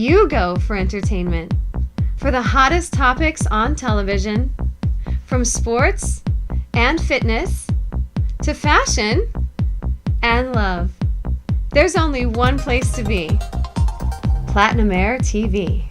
you go for entertainment? For the hottest topics on television, from sports and fitness to fashion and love, there's only one place to be. Platinum Air TV.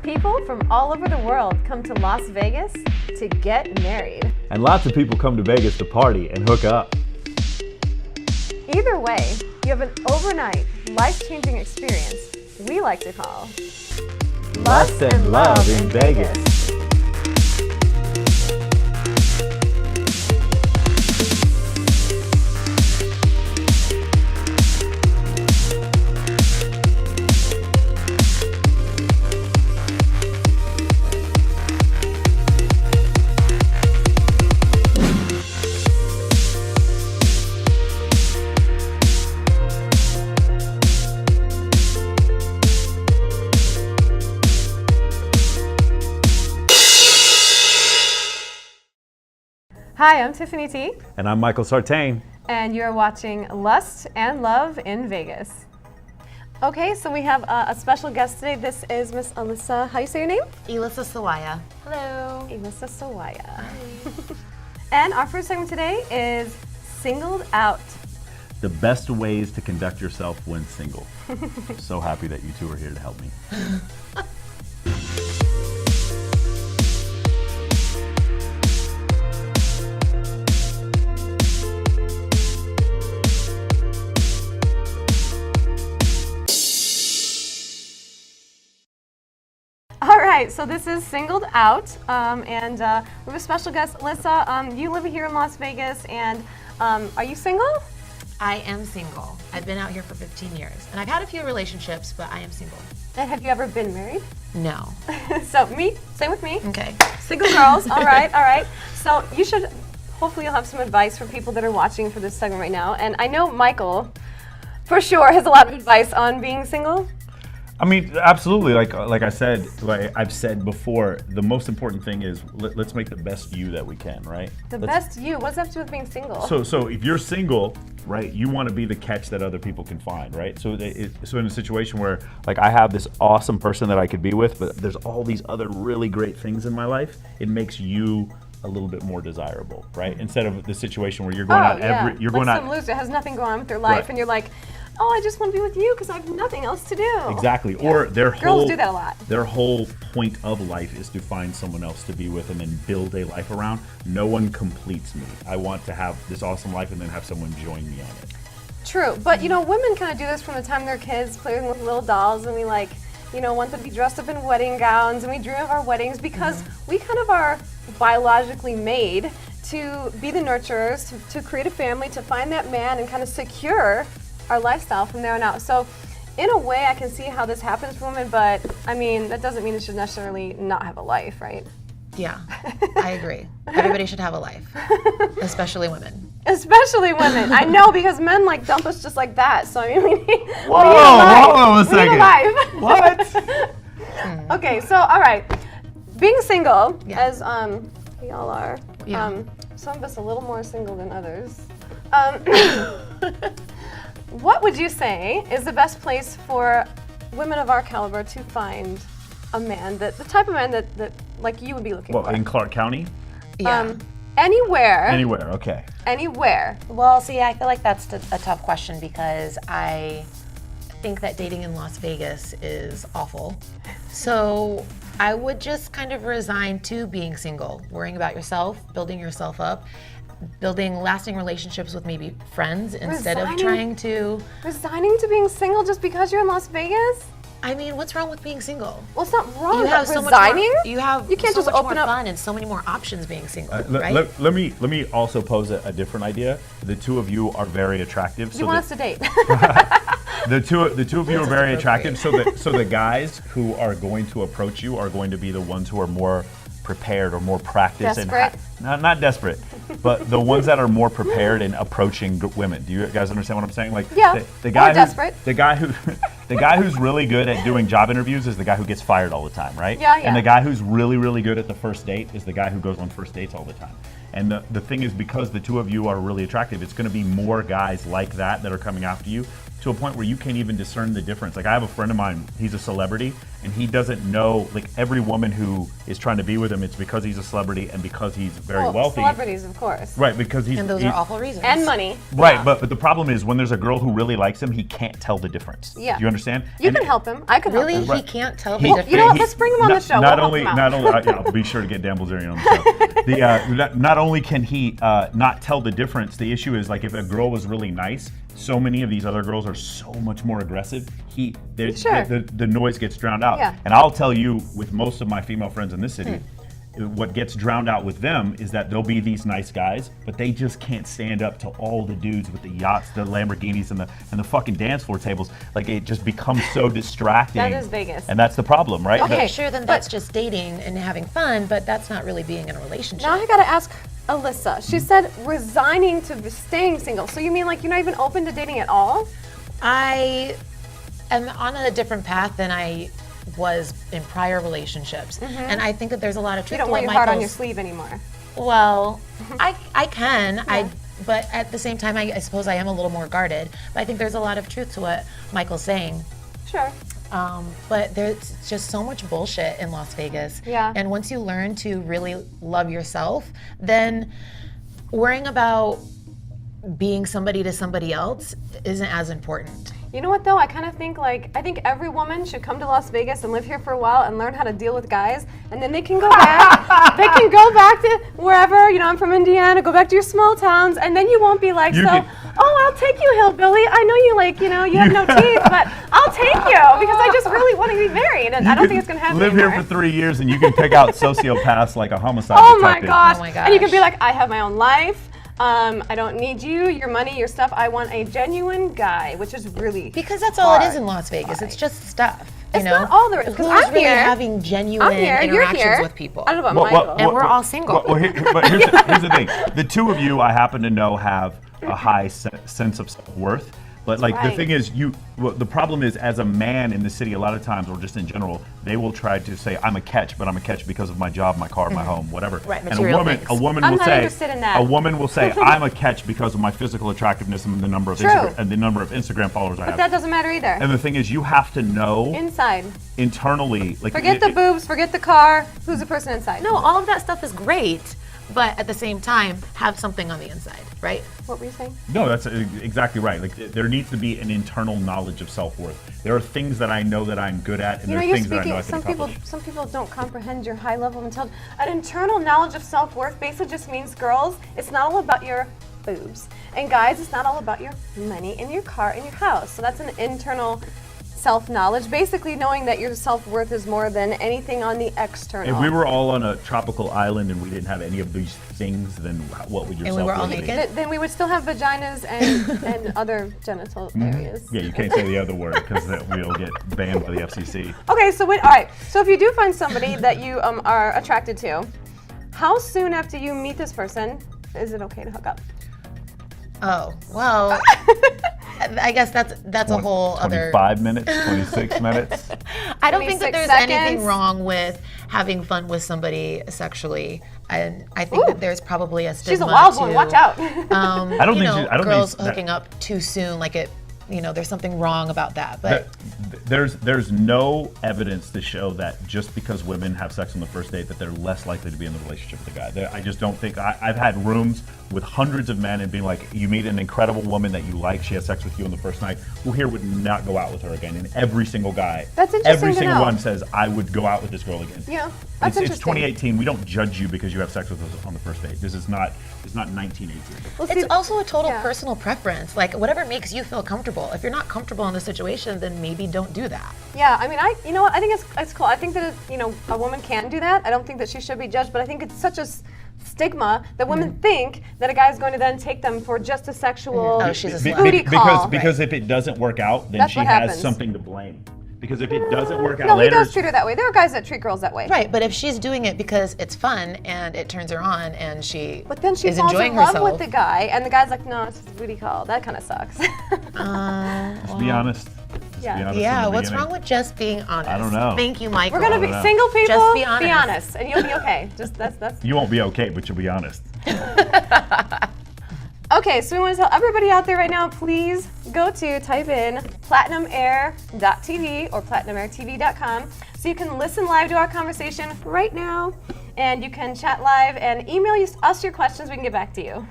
People from all over the world come to Las Vegas to get married. And lots of people come to Vegas to party and hook up. Either way, you have an overnight, life-changing experience we like to call Lust and Love in Vegas. Hi, I'm Tiffinie Tee. And I'm Michael Sartain. And you're watching Lust and Love in Vegas. Okay, so we have a special guest today. This is Miss Elissa. How do you say your name? Elissa Sawaya. Hello. Elissa Sawaya. And our first segment today is Singled Out. The best ways to conduct yourself when single. So happy that you two are here to help me. All right, so this is Singled Out, and we have a special guest, Elissa. You live here in Las Vegas, and are you single? I am single. I've been out here for 15 years, and I've had a few relationships, but I am single. And have you ever been married? No. So same with me. Okay. Single girls, all right, all right. So you should, hopefully you'll have some advice for people that are watching for this segment right now. And I know Michael, for sure, has a lot of advice on being single. I mean, absolutely. Like I said, like I've said before, the most important thing is let's make the best you that we can, right? Best you? What does that have to do with being single? So if you're single, right, you want to be the catch that other people can find, right? So so in a situation where like I have this awesome person that I could be with, but there's all these other really great things in my life, it makes you a little bit more desirable, right? Instead of the situation where you're going out some loser has nothing going on with their life, right. And you're like, oh, I just want to be with you because I have nothing else to do. Exactly. Yeah. Or girls do that a lot. Their whole point of life is to find someone else to be with and then build a life around. No one completes me. I want to have this awesome life and then have someone join me on it. True, but you know, women kind of do this from the time they're kids, playing with little dolls, and we like, you know, want them to be dressed up in wedding gowns, and we dream of our weddings because we kind of are biologically made to be the nurturers, to create a family, to find that man and kind of secure our lifestyle from there on out. So in a way I can see how this happens for women, but I mean, that doesn't mean it should necessarily not have a life, right? Yeah, I agree. Everybody should have a life, especially women. Especially women. I know, because men like dump us just like that. So I mean, we need hold on a second. We need a life. What? Okay, so all right, being single, Yeah. as we all are. Yeah. Some of us a little more single than others. What would you say is the best place for women of our caliber to find a man, the type of man that like you would be looking for? In Clark County? Yeah. Anywhere. Anywhere, okay. Anywhere. Well, see, I feel like that's a tough question because I think that dating in Las Vegas is awful. So I would just kind of resign to being single, worrying about yourself, building yourself up, building lasting relationships with maybe friends instead of trying to... Resigning to being single just because you're in Las Vegas? I mean, what's wrong with being single? Well, it's not wrong, You have but so resigning? much more, you can't just so much open more up fun and so many more options being single, right? Let me also pose a different idea. The two of you are very attractive. You want us to date? The two of you are very attractive. So the guys who are going to approach you are going to be the ones who are more prepared or more practiced Desperate? not desperate, but the ones that are more prepared in approaching women. Do you guys understand what I'm saying? Like Yeah, the guy or desperate. the guy who the guy who's really good at doing job interviews is the guy who gets fired all the time, right? Yeah. And the guy who's really, really good at the first date is the guy who goes on first dates all the time. And the thing is, because the two of you are really attractive, it's going to be more guys like that are coming after you, to a point where you can't even discern the difference. Like, I have a friend of mine, he's a celebrity, and he doesn't know, like, every woman who is trying to be with him, it's because he's a celebrity and because he's very wealthy. Celebrities, of course. Right, because And those are awful reasons. And money. Right, Yeah. but the problem is when there's a girl who really likes him, he can't tell the difference. Yeah. Do you understand? You And can help him. I can Really? help him. He can't tell the He- difference? You know what? Let's bring him on the show. Not We'll only, help him out. I'll be sure to get Dan Bilzerian on the show. Not only can he not tell the difference, the issue is, like, if a girl was really nice, so many of these other girls are so much more aggressive. Sure. The noise gets drowned out. Yeah. And I'll tell you, with most of my female friends in this city, what gets drowned out with them is that there'll be these nice guys, but they just can't stand up to all the dudes with the yachts, the Lamborghinis, and the fucking dance floor tables. Like, it just becomes so distracting. That is Vegas. And that's the problem, right? Okay, But- sure, then that's just dating and having fun, but that's not really being in a relationship. Now I gotta ask Elissa. She said resigning to staying single. So you mean like you're not even open to dating at all? I am on a different path than I was in prior relationships, and I think that there's a lot of truth You don't to wear what your heart on your Michael's. sleeve anymore. Well, I can, but at the same time, I suppose I am a little more guarded. But I think there's a lot of truth to what Michael's saying. Sure. But there's just so much bullshit in Las Vegas. Yeah. And once you learn to really love yourself, then worrying about being somebody to somebody else isn't as important. You know what though? I kind of think I think every woman should come to Las Vegas and live here for a while and learn how to deal with guys, and then they can go back. They can go back to wherever. You know, I'm from Indiana. Go back to your small towns, and then you won't be like, I'll take you, hillbilly. I know you have no teeth, but I'll take you because I just really want to be married, and I don't think it's gonna happen. Live anymore. here for 3 years and you can pick out sociopaths like a homicide Oh my detective. gosh. Oh my And you can be gosh. like, I have my own life. I don't need you, your money, your stuff. I want a genuine guy, which is really Because that's all it is hard. in Las Vegas. It's just stuff. It's not all there is, 'cause Who's I'm really here. having genuine I'm here, you're interactions here. with people? I don't know about Michael. And we're all single. But here's the thing. The two of you, I happen to know, have a high sense of self-worth. But like the right. thing is, the problem is, as a man in the city, a lot of times, or just in general, they will try to say, I'm a catch, but I'm a catch because of my job, my car, my home, whatever. Right, and material a things. woman I'm will not say, interested in that. a woman will say, I'm a catch because of my physical attractiveness and the number of True. Instagram followers I have. But that doesn't matter either. And the thing is, you have to know Inside. internally, like Forget the boobs, forget the car. Who's the person inside? No, all of that stuff is great, but at the same time, have something on the inside, right? What were you saying? No, that's exactly right. Like, there needs to be an internal knowledge of self-worth. There are things that I know that I'm good at, and You know, there are you're things that I know speaking. I can accomplish. Some people don't comprehend your high level of intelligence. An internal knowledge of self-worth basically just means, girls, it's not all about your boobs, and guys, it's not all about your money and your car and your house. So that's an internal self-knowledge, basically knowing that your self-worth is more than anything on the external. If we were all on a tropical island and we didn't have any of these things, then what would your And we were all self-worth be? naked? Then we would still have vaginas and other genital areas. Yeah, you can't say the other word because we'll get banned by the FCC. Okay, so all right. So if you do find somebody that you are attracted to, how soon after you meet this person is it okay to hook up? Oh, well, I guess that's a whole other. 25 minutes, 26 minutes. I don't think that 26 there's seconds. anything wrong with having fun with somebody sexually, and I think that there's probably a stigma. She's a wild to, one. Watch out. I don't think I don't girls think that- hooking up too soon, like it. There's something wrong about that. But There's no evidence to show that just because women have sex on the first date that they're less likely to be in the relationship with a guy. I just don't think. I've had rooms with hundreds of men and being like, you meet an incredible woman that you like, she has sex with you on the first night, who here would not go out with her again. And every single guy, That's interesting every to single know. one says, I would go out with this girl again. Yeah, that's It's interesting. 2018. We don't judge you because you have sex with us on the first date. This is not. It's not 1918. Well, it's see, also a total yeah. personal preference. Like whatever makes you feel comfortable. If you're not comfortable in the situation, then maybe don't do that. Yeah, I mean, you know what? I think it's cool. I think that a woman can do that. I don't think that she should be judged, but I think it's such a stigma that women think that a guy is going to then take them for just a sexual Oh, she's a Be- slut. booty call. because if it doesn't work out, then That's she what has happens. something to blame. Because if it doesn't work out No, he later, does treat her that way. There are guys that treat girls that way. Right, but if she's doing it because it's fun and it turns her on and she But then she is falls enjoying in love herself. with the guy, and the guy's like, no, it's just a booty call. That kind of sucks. just be honest. Just Yeah. be honest Yeah, from the what's beginning. wrong with just being honest? I don't know. Thank you, Michael. We're gonna be know. single people. Just be honest. Be honest, and you'll be okay. Just that's. You won't be okay, but you'll be honest. Okay, so we want to tell everybody out there right now, please go to type in platinumair.tv or platinumairtv.com so you can listen live to our conversation right now, and you can chat live and email us your questions. We can get back to you.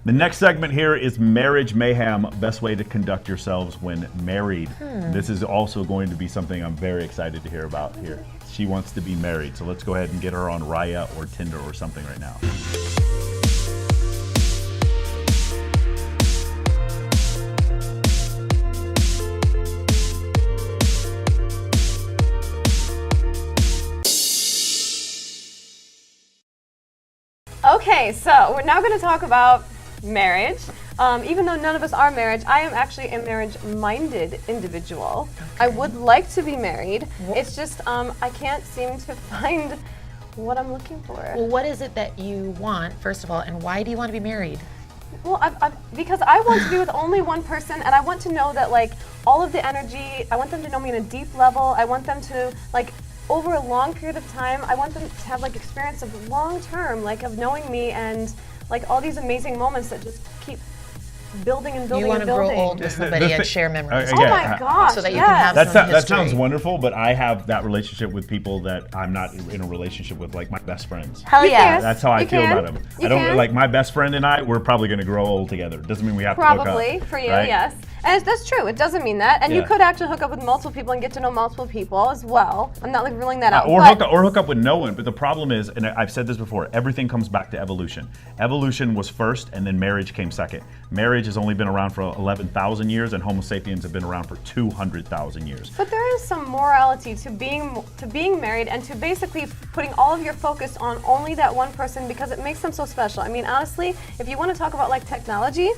The next segment here is Marriage Mayhem, best way to conduct yourselves when married. This is also going to be something I'm very excited to hear about here. She wants to be married, so let's go ahead and get her on Raya or Tinder or something right now. Okay, so we're now going to talk about marriage. Even though none of us are married, I am actually a marriage-minded individual. I would like to be married. It's just I can't seem to find what I'm looking for. Well, what is it that you want, first of all, and why do you want to be married? Well, because I want to be with only one person, and I want to know that, like, all of the energy, I want them to know me on a deep level. I want them to, like, over a long period of time, I want them to have, like, experience of long term, like, of knowing me and, like, all these amazing moments that just keep building and building You want and to grow building. old with somebody and share memories. Oh my gosh, So that you yes. can have some That history. sounds wonderful, but I have that relationship with people that I'm not in a relationship with, like my best friends. Hell You yeah. can. That's how I You feel can. about them. You I don't can. like my best friend and I. We're probably going to grow old together. Doesn't mean we have to Probably, hook up. for you, right? yes. And that's true, it doesn't mean that. And you Yeah. could actually hook up with multiple people and get to know multiple people as well. I'm not, like, ruling that out. Or but hook up with no one. But the problem is, and I've said this before, everything comes back to evolution. Evolution was first, and then marriage came second. Marriage has only been around for 11,000 years, and Homo sapiens have been around for 200,000 years. But there is some morality to being married and to basically putting all of your focus on only that one person because it makes them so special. I mean, honestly, if you want to talk about, like, technology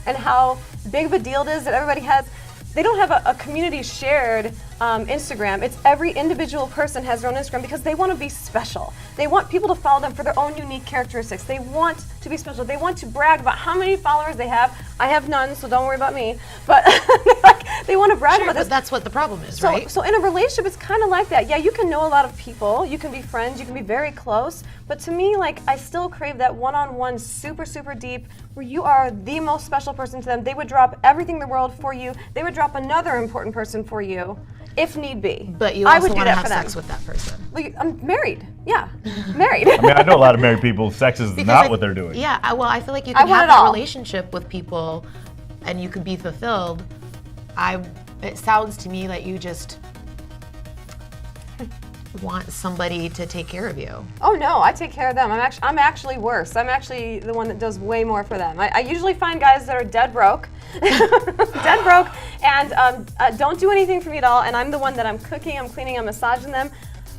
and how big of a deal it is that everybody has, they don't have a community shared Instagram. It's every individual person has their own Instagram because they want to be special. They want people to follow them for their own unique characteristics. They want to be special. They want to brag about how many followers they have. I have none, so don't worry about me. But like, they want to brag about But this. that's what the problem is, So, right? so in a relationship, it's kind of like that. Yeah, you can know a lot of people, you can be friends, you can be very close, but to me, like, I still crave that one-on-one, super, super deep, where you are the most special person to them. They would drop everything in the world for you. They would drop another important person for you, if need be. But you I also would do want to that have for them. sex with that person. Like, I'm married. Yeah, married. I mean, I know a lot of married people. Sex is Because not I- what they're doing. Yeah, I feel like you I can want have it that all. relationship with people and you can be fulfilled. It sounds to me like you just want somebody to take care of you. Oh no, I take care of them. I'm actually worse. I'm actually the one that does way more for them. I usually find guys that are dead broke, dead broke, and don't do anything for me at all. And I'm the one that I'm cooking, I'm cleaning, I'm massaging them,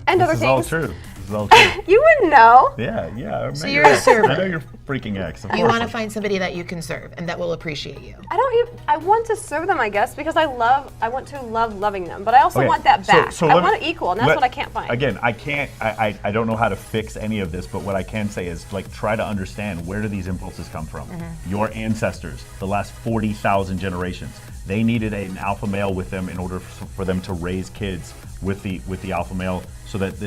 and other This is all things. true. This is all true. You wouldn't know. Yeah. So you're a servant. I know you're freaking ex. Of You course. want to find somebody that you can serve and that will appreciate you. I want to serve them, I guess, because I want to love loving them. But I also Okay, want that back. so I let me- want it equal, and that's what I can't find. Again, I don't know how to fix any of this, but what I can say is, like, try to understand, where do these impulses come from? Mm-hmm. Your ancestors, the last 40,000 generations, they needed an alpha male with them in order for them to raise kids with the alpha male, so that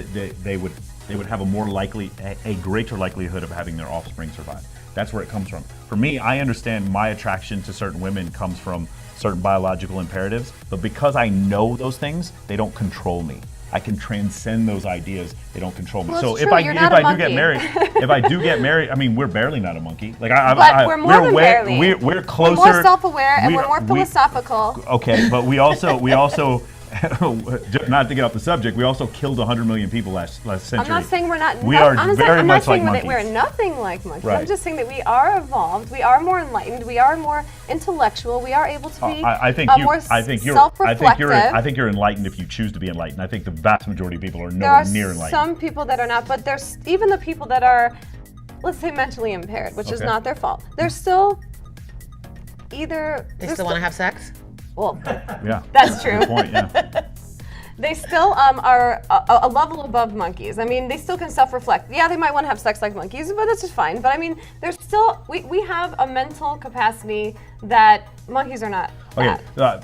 they would have a greater likelihood of having their offspring survive. That's where it comes from. For me, I understand my attraction to certain women comes from certain biological imperatives, but because I know those things, they don't control me. I can transcend those ideas. They don't control me. Well, So it's if true. I You're do not a get monkey. married, I mean, we're barely not a monkey. Like But we're more than barely. We're closer. We're more self-aware and we're more we- philosophical. Okay, but we also not to get off the subject, we also killed 100 million people last century. I'm not saying we're not. We are honestly, very I'm much not saying like that we're monkeys. nothing like monkeys. I'm Right. just saying that we are evolved. We are more enlightened. We are more intellectual. We are able to be I think more you're self-reflective. I think you're enlightened if you choose to be enlightened. I think the vast majority of people are There nowhere are near enlightened. some people that are not, but there's even the people that are, let's say, mentally impaired, which is Okay. not their fault. They're still either. They still want to have sex? Well, Yeah, that's true. good point. Yeah. they still are a level above monkeys. I mean, they still can self-reflect. Yeah, they might want to have sex like monkeys, but that's just fine. But I mean, there's still, we have a mental capacity that monkeys are not. Okay,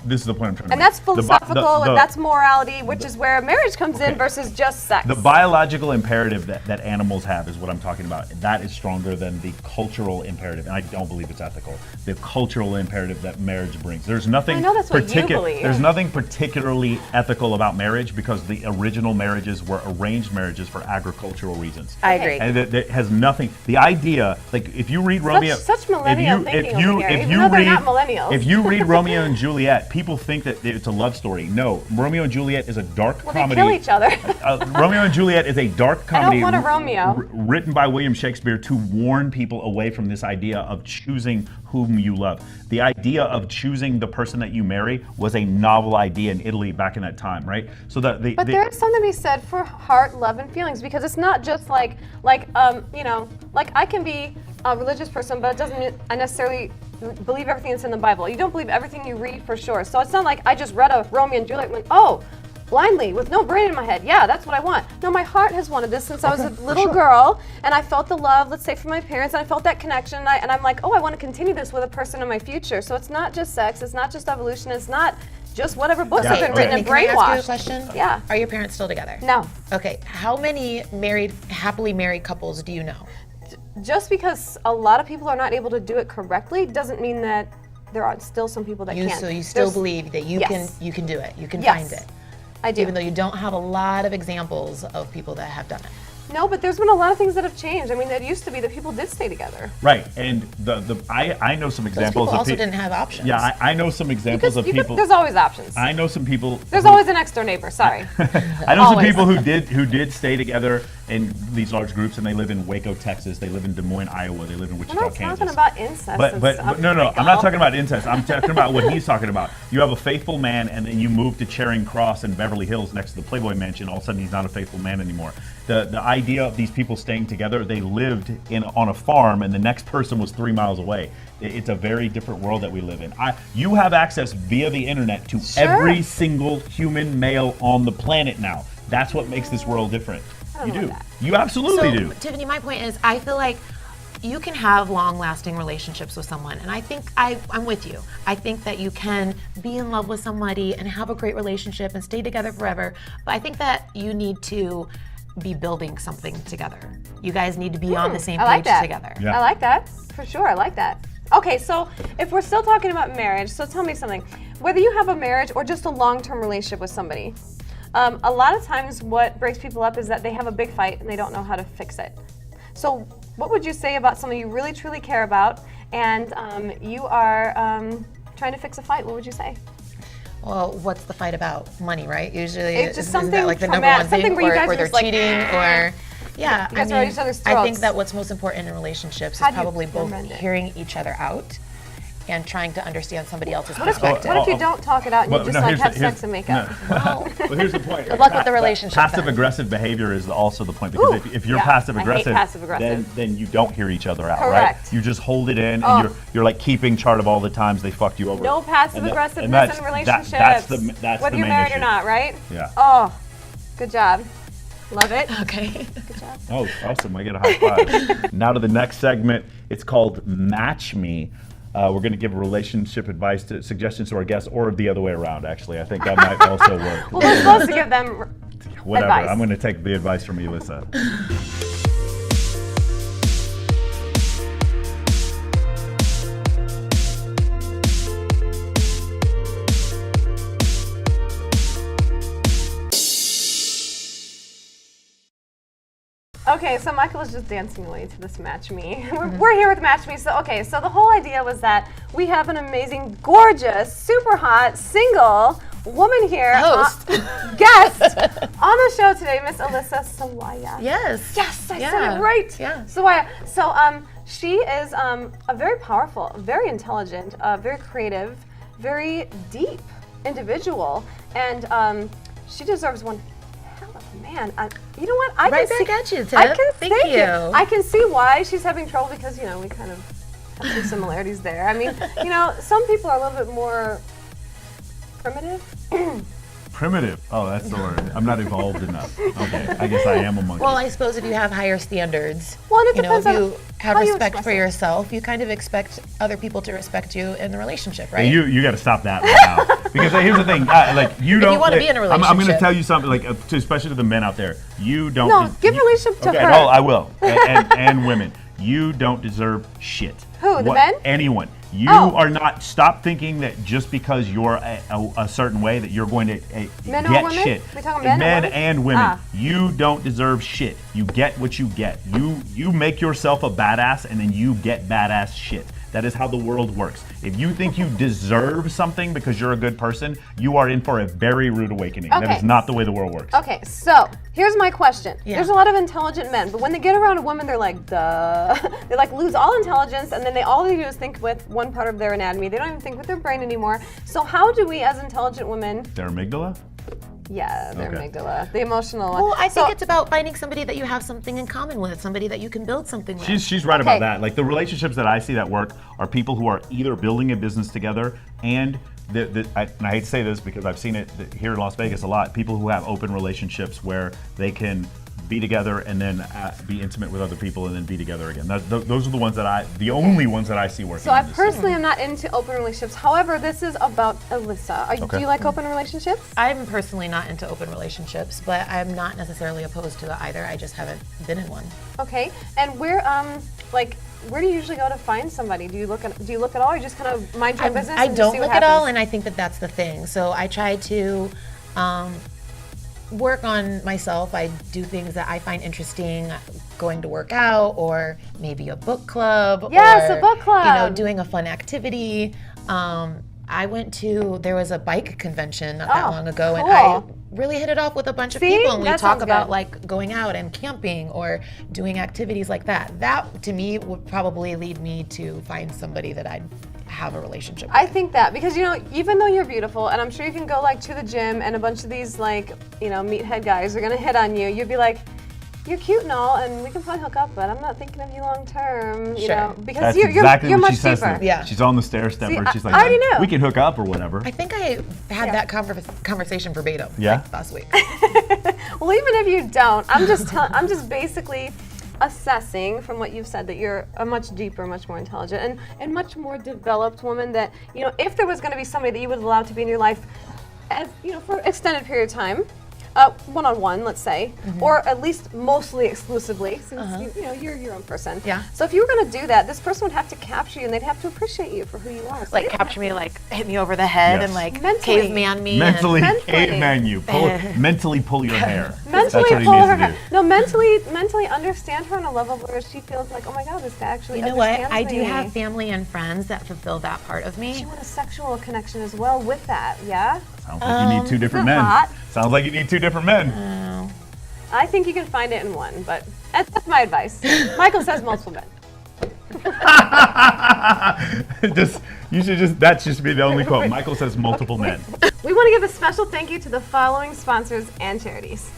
this is the point I'm trying to make. And that's philosophical, and that's morality, which is where marriage comes in versus just sex. The biological imperative that animals have is what I'm talking about. That is stronger than the cultural imperative, and I don't believe it's ethical. The cultural imperative that marriage brings. There's nothing I know that's what you believe. There's nothing particularly ethical about marriage because the original marriages were arranged marriages for agricultural reasons. I agree. And that has nothing. The idea, like if you read Romeo, such millennial thinking over here, even though they're not millennials. If you read Romeo and Juliet, people think that it's a love story. No, Romeo and Juliet is a dark comedy. They kill each other. Romeo and Juliet is a dark comedy. I don't want a Romeo. Written by William Shakespeare to warn people away from this idea of choosing whom you love. The idea of choosing the person that you marry was a novel idea in Italy back in that time, right? So that but there is something to be said for heart, love, and feelings because it's not just like I can be a religious person, but it doesn't I necessarily believe everything that's in the Bible. You don't believe everything you read for sure. So it's not like I just read a Romeo and Juliet and went, oh, blindly with no brain in my head. Yeah, that's what I want. No, my heart has wanted this since I was a little girl, and I felt the love, let's say, from my parents, and I felt that connection, and I'm like, oh, I want to continue this with a person in my future. So it's not just sex, it's not just evolution, it's not just whatever books have been written and Can I ask you a brainwashed. question? Yeah. Are your parents still together? No. Okay. How many happily married couples do you know? Just because a lot of people are not able to do it correctly doesn't mean that there are still some people that can't. So you still believe that you can do it. You can find it. I do. Even though you don't have a lot of examples of people that have done it. No, but there's been a lot of things that have changed. I mean, it used to be that people did stay together. Right, and I know some examples people of also didn't have options. Yeah, I know some examples of people. There's always options. I know some people. There's always a next door neighbor. Sorry. I know some people who did stay together in these large groups, and they live in Waco, Texas. They live in Des Moines, Iowa. They live in Wichita, Kansas. We're not talking about incest. But no, I'm not talking about incest. I'm talking about what he's talking about. You have a faithful man, and then you move to Charing Cross in Beverly Hills next to the Playboy Mansion. All of a sudden, he's not a faithful man anymore. The idea of these people staying together, they lived on a farm, and the next person was 3 miles away. It's a very different world that we live in. You have access via the internet to every single human male on the planet now. That's what makes this world different. You do. You absolutely do. Tiffinie, my point is, I feel like you can have long-lasting relationships with someone, and I think I'm with you. I think that you can be in love with somebody and have a great relationship and stay together forever, but I think that you need to be building something together. You guys need to be on the same page together. Yeah. I like that, for sure, I like that. Okay, so if we're still talking about marriage, so tell me something. Whether you have a marriage or just a long-term relationship with somebody, a lot of times what breaks people up is that they have a big fight and they don't know how to fix it. So what would you say about something you really truly care about and you are trying to fix a fight? What would you say? Well, what's the fight about? Money, right? Usually it's just something that like the number one thing, or they're cheating, or yeah. You guys are at each other's throats. I think that what's most important in relationships is probably both hearing each other out and trying to understand somebody else's perspective. What if you don't talk it out and you just have sex and make up? Well, here's the point. Good luck with the relationship. Passive-aggressive behavior is also the point, because if you're passive-aggressive, then you don't hear each other out, Correct. right? You just hold it in, and you're like keeping chart of all the all the times they fucked you over. No passive-aggressiveness in relationships. That's whether you're married or not, right? Yeah. Oh, good job. Love it. Okay. Good job. Oh, awesome. I get a high five. Now to the next segment. It's called Match Me. We're going to give relationship suggestions to our guests, or the other way around, actually. I think that might also work. Well, we're supposed to give them whatever. advice. I'm going to take the advice from Elissa. Okay, so Michael was just dancing away to this Match Me. We're here with Match Me. So the whole idea was that we have an amazing, gorgeous, super hot, single woman here, guest on the show today, Miss Elissa Sawaya. Yes. Yes, I said it right. Yeah. Sawaya. So she is a very powerful, very intelligent, very creative, very deep individual, and she deserves one. Man, you know what? I right can back at you, Tiff. I can Thank you. I can see why she's having trouble because we kind of have some similarities there. I mean, some people are a little bit more primitive. Primitive. Oh, that's the word. I'm not evolved enough. Okay, I guess I am a monkey. Well, I suppose if you have higher standards, Well, and it you know, if depends you on have how you respect express for it. yourself, you kind of expect other people to respect you in the relationship, right? You got to stop that right now. Because here's the thing, like you don't. you wanna be in a I'm going to relationship. tell you something, like especially to the men out there. You don't. No, give relationship to okay, her. no, I will, and women. You don't deserve shit. Who, the men? Anyone. You Oh. are not. Stop thinking that just because you're a certain way that you're going to Men or get women? shit. We talking men or women? And women. Ah. You don't deserve shit. You get what you get. You make yourself a badass, and then you get badass shit. That is how the world works. If you think you deserve something because you're a good person, you are in for a very rude awakening. Okay. That is not the way the world works. Okay, so here's my question. Yeah. There's a lot of intelligent men, but when they get around a woman, they're like, duh. They like lose all intelligence, and then all they do is think with one part of their anatomy. They don't even think with their brain anymore. So how do we, as intelligent women, Their amygdala? yeah, their Okay. amygdala, the emotional one. Well, I think So- it's about finding somebody that you have something in common with, somebody that you can build something with. She's right Okay. about that. Like the relationships that I see that work are people who are either building a business together and and I hate to say this because I've seen it here in Las Vegas a lot. People who have open relationships where they can be together and then be intimate with other people and then be together again. Those are the ones the only ones that I see working. So I in this. personally am not into open relationships. However, this is about Elissa. Okay. Do you like open relationships? I'm personally not into open relationships, but I'm not necessarily opposed to it either. I just haven't been in one. Okay. And where do you usually go to find somebody? Do you look at all? Or you just kind of mind your business? I and just don't see what look at all, happens? and I think that that's the thing. So I try to work on myself. I do things that I find interesting, going to work out, or maybe a book club. Yes, or, a book club. You know, doing a fun activity. There was a bike convention not that Oh, long ago, and cool. I really hit it off with a bunch of See? people, and we That talk sounds about good. like going out and camping or doing activities like that. That to me would probably lead me to find somebody that I'd have a relationship with. I think that because even though you're beautiful, and I'm sure you can go like to the gym, and a bunch of these meathead guys are gonna hit on you. You'd be like, you're cute and all, and we can probably hook up, but I'm not thinking of you long term. You Sure. know, because That's you're exactly you're what much she says. cheaper. To me. Yeah. She's on the stair step See, where she's like, I already know. we can hook up or whatever. I think I had that conversation verbatim Yeah? last week. Well, even if you don't, I'm just basically assessing from what you've said that you're a much deeper, much more intelligent, and much more developed woman. That if there was going to be somebody that you would allow to be in your life, as for an extended period of time. One-on-one, let's say, or at least mostly exclusively, since you're your own person. Yeah. So if you were going to do that, this person would have to capture you, and they'd have to appreciate you for who you are. So Like they- capture me, like hit me over the head, Yes. and like Mentally. caveman me. Mentally, Mentally. caveman you. Mentally pull your hair. That's mentally what he pull needs her to hair. do. No, mentally understand her on a level where she feels like, oh my God, this guy actually You know what? understands I do me. have family and friends that fulfill that part of me. You want a sexual connection as well with that, yeah? Sounds like you need two different isn't men. that hot? Sounds like you need two different men. I think you can find it in one, but that's my advice. Michael says multiple men. That should be the only quote. Michael says multiple men. We want to give a special thank you to the following sponsors and charities.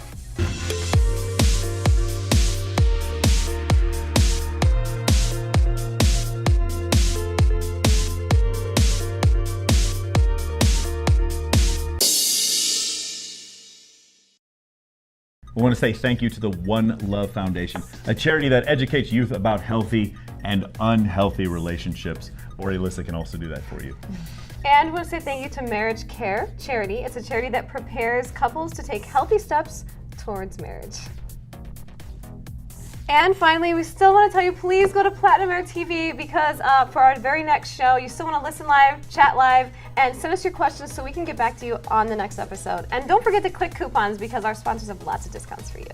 We want to say thank you to the One Love Foundation, a charity that educates youth about healthy and unhealthy relationships. Or Elissa can also do that for you. And we want to say thank you to Marriage Care Charity. It's a charity that prepares couples to take healthy steps towards marriage. And finally, we still want to tell you, please go to Platinum Air TV because for our very next show, you still want to listen live, chat live, and send us your questions so we can get back to you on the next episode. And don't forget to click coupons because our sponsors have lots of discounts for you.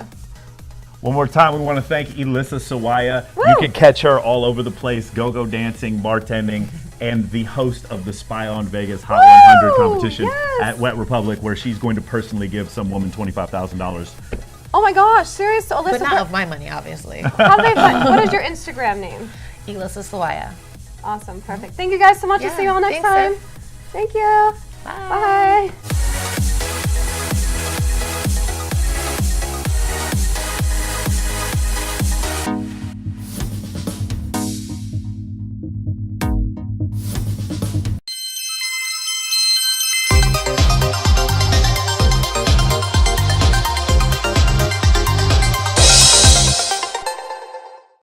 One more time, we want to thank Elissa Sawaya. Woo! You can catch her all over the place, go-go dancing, bartending, and the host of the Spy on Vegas Hot 100 Woo! competition Yes! at Wet Republic, where she's going to personally give some woman $25,000. Oh my gosh, serious? So, But Alyssa, not of my money, obviously. how do they find, what is your Instagram name? Elissa Sawaya. Awesome, perfect. Thank you guys so much. We'll see you all next thanks, time. Sid. Thank you. Bye. Bye.